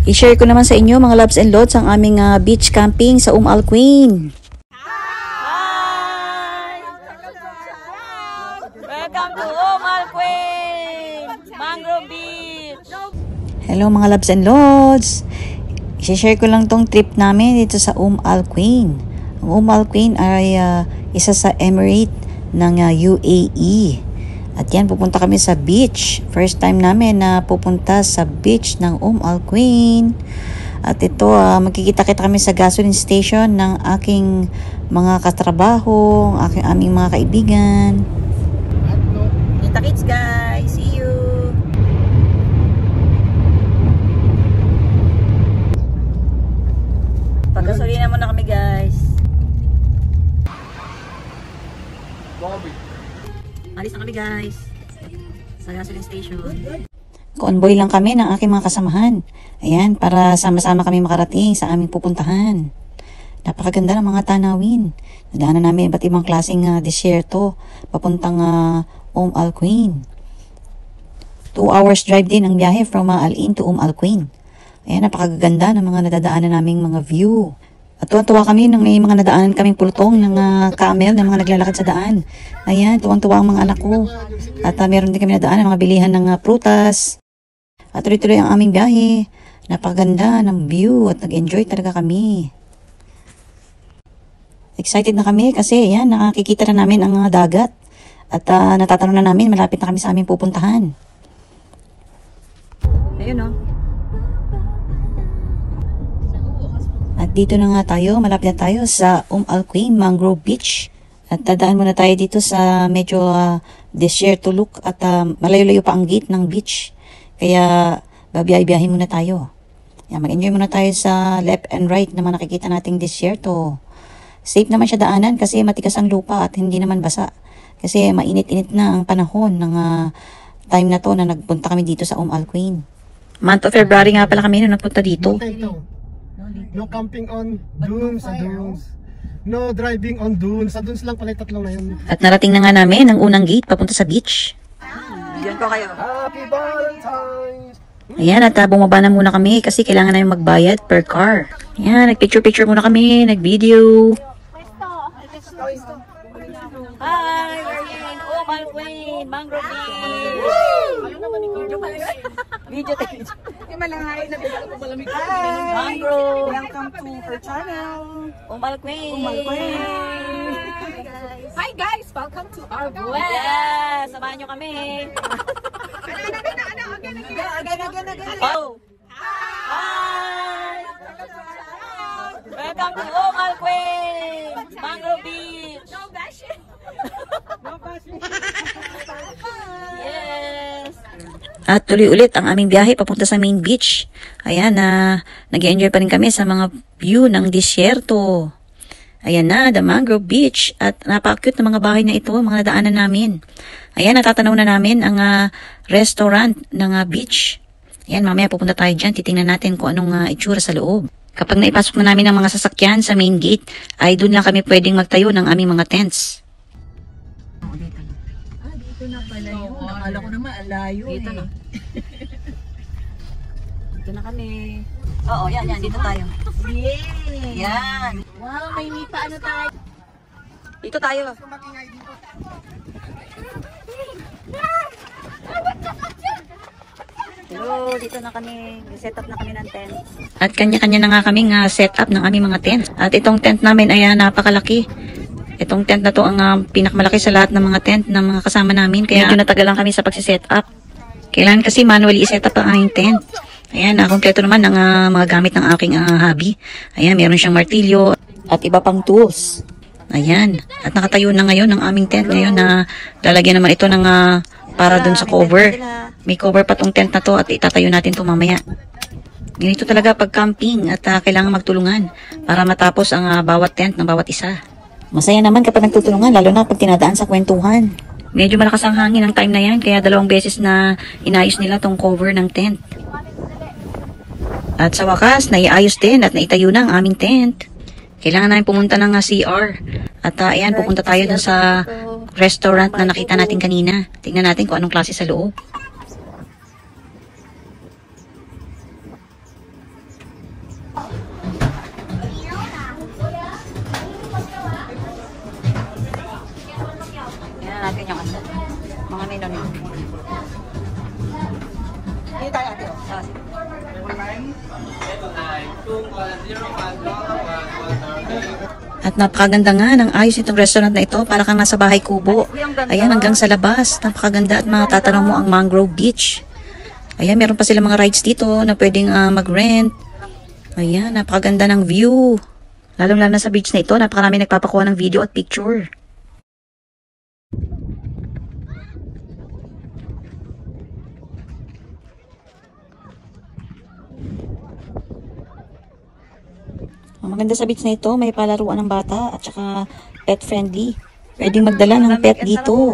I-share ko naman sa inyo mga loves and lods ang aming beach camping sa Alcuin. Hi! Welcome to Alcuin! Mangrove Beach! Hello mga loves and lods! I-share ko lang tong trip namin dito sa Alcuin. Ang Alcuin ay isa sa emirate ng UAE. At yan, pupunta kami sa beach. First time namin na pupunta sa beach ng Alcuin. At ito, magkikita-kita kami sa gasoline station ng aking mga katrabaho, aming mga kaibigan. Kita-kits guys! See you! Pagkasolina muna kami guys. Alis na kami guys sa gasoline station. Convoy lang kami ng aking mga kasamahan. Ayan, para sama-sama kami makarating sa aming pupuntahan. Napakaganda ng mga tanawin. Nadaanan namin iba't ibang klaseng disyerto papuntang Alcuin. 2 hours drive din ang biyahe from Al Ain to Alcuin. Ayan, napakaganda ng mga nadadaanan naming mga view. At tuwang-tuwa kami nang may mga nadaanan kaming pulutong ng camel na mga naglalakad sa daan. Ayan, tuwang-tuwa ang mga anak ko. At meron din kami nadaanan mga bilihan ng prutas. At tuloy-tuloy ang aming biyahe. Napakaganda ng view at nag-enjoy talaga kami. Excited na kami kasi ayan, nakikita na namin ang dagat. At natatanong na namin, malapit na kami sa aming pupuntahan. Ayun o. At dito na nga tayo, malapit na tayo sa Alcuin Mangrove Beach. At dadaan muna tayo dito sa medyo desierto look at malayo-layo pa ang gate ng beach. Kaya babiyay-biyahin muna tayo. Yan, mag-enjoy muna tayo sa left and right na nakikita nating desierto. Safe naman siya daanan kasi matigas ang lupa at hindi naman basa. Kasi mainit-init na ang panahon ng time na to na nagpunta kami dito sa Alcuin. Month of February nga pala kami nung nagpunta dito. No camping on dunes sa dunes. No driving on dunes. Sa dunes lang pala, tatlong na yun. At narating na nga namin ang unang gate papunta sa beach. Diyan ko kayo. Happy Valentine's! Ayan, at bumaba na muna kami kasi kailangan namin magbayad per car. Ayan, nagpicture-picture muna kami, nagvideo. Hi! We're here in Alcuin, Mangrove Beach! Video tayo. Mangrove! Welcome to her channel. Alcuin! Hi guys, welcome to our vlog. Yes! Samahan nyo kami! Oh! Hi! Welcome to Alcuin! Mangrove Beach! No bashing. Yes! At tuloy ulit ang aming biyahe papunta sa main beach. Ayan na, nag-enjoy pa rin kami sa mga view ng disyerto. Ayan na, the Mangrove Beach. At napaka-cute na mga bahay na ito, mga nadaanan namin. Ayan, natatanaw na namin ang restaurant ng beach. Ayan, mamaya pupunta tayo dyan. Titingnan natin kung anong itsura sa loob. Kapag naipasok na namin ang mga sasakyan sa main gate, ay doon lang kami pwedeng magtayo ng aming mga tents. Dito na pala yun. Nakala ko naman alayo Dito eh. na. Dito na kami. Oo, yan, dito tayo. Yay! Yan. Wow, may nipa ano tayo. Dito tayo. Hello, dito na kami. Set up na kami ng tent. At kanya-kanya na nga kaming setup ng aming mga tent. At itong tent namin ay napakalaki. Itong tent na to ang pinakamalaki sa lahat ng mga tent ng mga kasama namin. Kaya medyo natagalan kami sa pagsiset up. Kailangan kasi manually i-set up ang aming tent. Ayan, kompleto naman ang mga gamit ng aking hubby. Ayan, meron siyang martilyo at iba pang tools. Ayan, at nakatayo na ngayon ang aming tent. Ngayon na lalagyan naman ito ng para dun sa cover. May cover pa tong tent na to at itatayo natin ito mamaya. Ganito talaga pag camping at kailangan magtulungan para matapos ang bawat tent ng bawat isa. Masaya naman kapag nagtutulungan, lalo na pag tinadaan sa kwentuhan. Medyo malakas ang hangin ng time na yan, kaya 2 beses na inayos nila tong cover ng tent. At sa wakas, naiayos din at naitayo na ang aming tent. Kailangan namin pumunta ng CR. At ayan, pupunta tayo dun sa restaurant na nakita natin kanina. Tingnan natin kung anong klase sa loob. menu nito. Dito tayo ate. Sige. At napakaganda nga ng ayos itong restaurant na ito. Para kang nasa bahay kubo. Ayan, hanggang sa labas. Napakaganda at matatanong mo ang Mangrove Beach. Ayan, meron pa sila mga rides dito na pwedeng mag-rent. Ayan, napakaganda ng view. Lalong-lalo na sa beach na ito, napakarami nagpapakuha ng video at picture. Ang maganda sa beach na ito, may palaruan ng bata at saka pet friendly. Pwedeng magdala ng pet dito.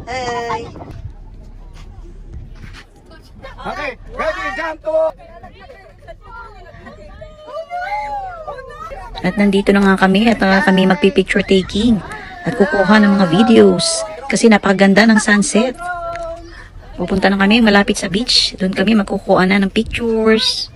Hey! Okay, ready, jump to! At nandito na nga kami at kami magpipicture taking at kukuha ng mga videos kasi napakaganda ng sunset. Pupunta na kami malapit sa beach. Doon kami magkukuha na ng pictures.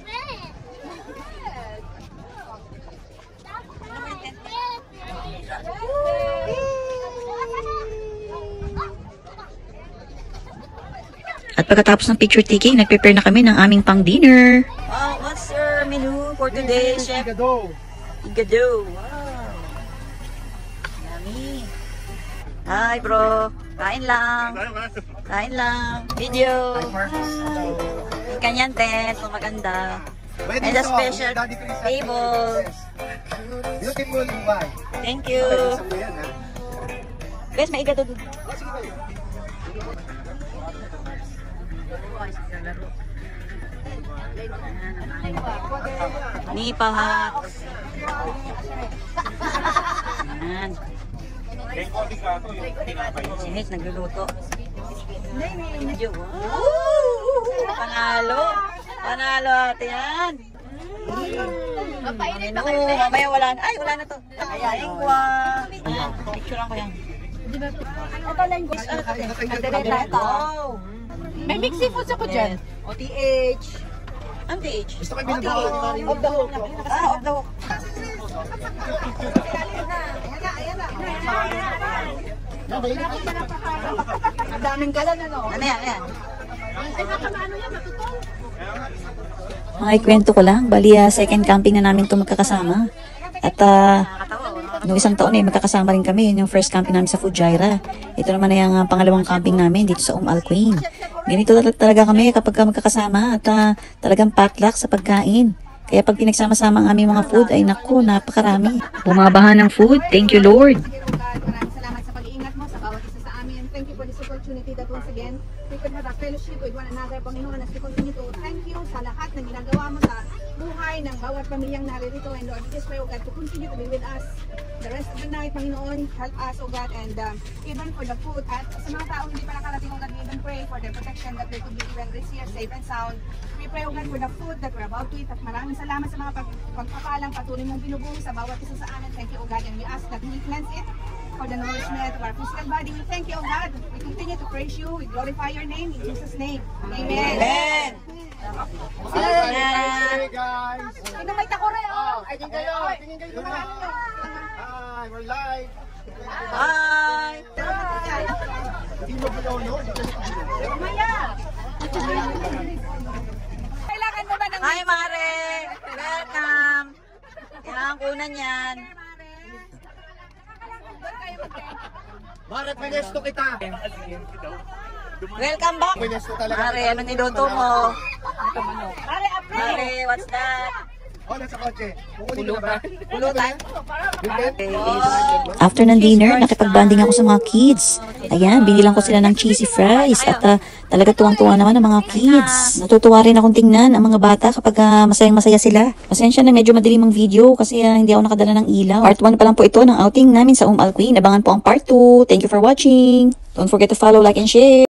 At pagkatapos ng picture taking, nag-prepare na kami ng aming pang dinner. Wow, what's your menu for today, Chef? Igado. Igado. Wow. Yummy. Hi, bro. Kain lang. Kain lang. Video. Kanyan tent. Maganda. And a special table. Beautiful Dubai. Thank you. Guys, may igado doon. Nipa hacks. Ayan. Si Nick nagluluto. Panalo. Panalo ate yan. Mamaya wala na. Ay, wala na to. Ayan, picturean ko yan. Ito lang guys. May mixed seafoods ako dyan. OTH. Ang TH? Gusto kayo binabawal. Of the hook. Of the hook. Ang daming kalan, ano? Ano yan? Mga ikwento ko lang. Bali, second camping na namin ito magkakasama. At noong isang taon magkakasama rin kami. Yun yung first camping namin sa Fujairah. Ito naman ay ang pangalawang camping namin dito sa Al Quwain. Ganito talaga kami kapag magkakasama at talagang potluck sa pagkain. Kaya pag pinagsama-sama ang aming mga food ay naku, napakarami. Bumabaha ng food. Thank you, Lord. Maraming salamat sa pag-iingat mo sa bawat isa sa amin. Thank you for this opportunity that once again we could have a fellowship with one another, Panginoon, as we continue to thank you sa lahat ng ginagawa mo sa buhay ng bawat pamilyang naririto. And Lord, we just pray, O God, to continue to be with us the rest of the night, Panginoon. Help us, O God, and even for the food. At sa mga taong hindi pa nakarating, O God, we even pray for their protection that they could be even this year safe and sound. We pray, O God, for the food that we're about to eat. At maraming salamat sa mga pagpapalang patuloy mong binubuo sa bawat isa sa amin. Thank you, O God, and we ask that we cleanse it for the nourishment of our physical body. We thank you, O God. We continue to praise you. We glorify your name in Jesus' name. Amen. Amen. Hey guys. Ito may takore, oh. Tingin kayo. Tingin kayo naman. Hi, we're live. Bye. Sino ba yun, no? Maya. Kailangan mo ba ng Hi, Mare. Welcome. Kailangan kunan yan. Bakit pinesto kita? Welcome back. Pinesto talaga. Mare, ano niluto mo? Mare, what's that? Oh, nasa kotse. Pulutan. Pulutan? After ng dinner, nakipag-banding ako sa mga kids. Ayan, binilang ko sila ng cheesy fries at talaga tuwang-tuwa naman ang mga kids. Natutuwa rin akong tingnan ang mga bata kapag masayang-masaya sila. Pasensya na medyo madilim ang video kasi hindi ako nakadala ng ilaw. Part 1 pa lang po ito ng outing namin sa Al Quwain. Abangan po ang part 2. Thank you for watching. Don't forget to follow, like, and share.